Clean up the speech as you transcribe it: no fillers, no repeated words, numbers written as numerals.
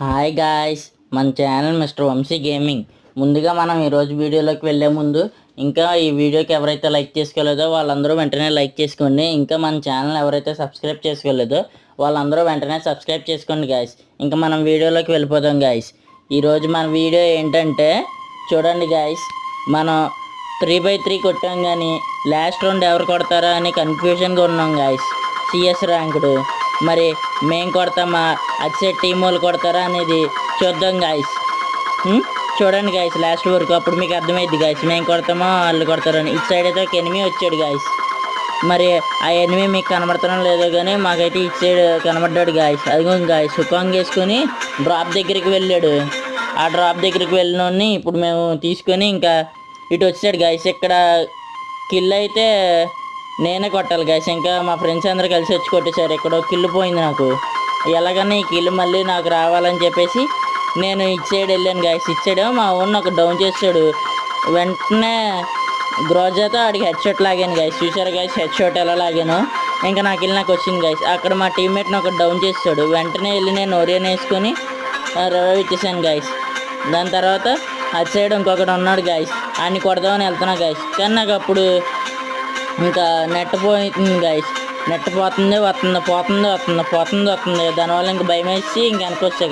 Hi guys, మన channel mister Vamsi gaming. ముందుగా మనం ఈరోజు వీడియోలోకి వెళ్ళే ముందు ఇంకా ఈ వీడియోకి ఎవరైతే లైక్ చేసుకోలేదో వాళ్ళందరూ వెంటనే లైక్ చేసుకోండి. ఇంకా మన ఛానల్ ఎవరైతే సబ్స్క్రైబ్ చేసుకోలేదో వాళ్ళందరూ వెంటనే సబ్స్క్రైబ్ చేసుకోండి గాయ్స్. ఇంకా మనం వీడియోలోకి వెళ్ళిపోదాం గాయ్స్. ఈరోజు మన వీడియో ఏంటంటే చూడండి గాయ్స్, మనం 3x3 కొట్టాం కానీ లాస్ట్ రౌండ్ ఎవరు కొడతారా అని కన్ఫ్యూజన్గా ఉన్నాం గాయ్స్. సిఎస్ ర్యాంకుడు మరి మేము కొడతామా అటు సైడ్ టీం వాళ్ళు కొడతారా అనేది చూద్దాం గాయస్. చూడండి గాయస్ లాస్ట్ వరకు, అప్పుడు మీకు అర్థమైద్ది గాయస్ మేము కొడతామో వాళ్ళు కొడతారని. ఇటు సైడ్ అయితే ఒక ఎనిమి వచ్చాడు గాయస్. మరి ఆ ఎనిమి మీకు కనబడతానో లేదో కానీ మాకైతే ఇటు సైడ్ కనబడ్డాడు గాయస్. అదిగో గాయస్ హుకాంగ్ వేసుకొని డ్రాప్ దగ్గరికి వెళ్ళాడు. ఆ డ్రాప్ దగ్గరికి వెళ్ళినోడిని ఇప్పుడు మేము తీసుకొని ఇంకా ఇటు వచ్చాడు గాయస్. ఇక్కడ కిల్ అయితే నేనే కొట్టాలి గాయస్. ఇంకా మా ఫ్రెండ్స్ అందరూ కలిసి వచ్చి కొట్టేశారు. ఇక్కడ కిల్లు పోయింది నాకు. ఎలాగన్నా ఈ కిల్లు మళ్ళీ నాకు రావాలని చెప్పేసి నేను ఇటు సైడ్ వెళ్ళాను గాయస్. ఇటు సైడ్ మా ఓన్ ఒక డౌన్ చేసాడు. వెంటనే గ్రోజాతో ఆడికి హెడ్ షాట్ లాగాను గాయస్. చూసారు గాయస్ హెడ్ షాట్ ఎలా లాగాను. ఇంకా నా కిల్ నాకు వచ్చింది గాయస్. అక్కడ మా టీమ్మేట్ని ఒక డౌన్ చేస్తాడు. వెంటనే వెళ్ళి నేను ఒరియన్ వేసుకొని రివైవ్ ఇచ్చేసాను గాయస్. దాని తర్వాత అటు సైడ్ ఇంకొకటి ఉన్నాడు గాయస్. ఆయన్ని కొడదామని వెళ్తున్నా గాయస్. కానీ నాకు అప్పుడు ఇంకా నెట్ పోతుంది గాయస్. నెట్ పోతుంది వస్తుంది, పోతుంది వస్తుంది, పోతుంది వస్తుంది. దానివల్ల ఇంకా భయం వేసి ఇంక వెనకొచ్చా గాయస్.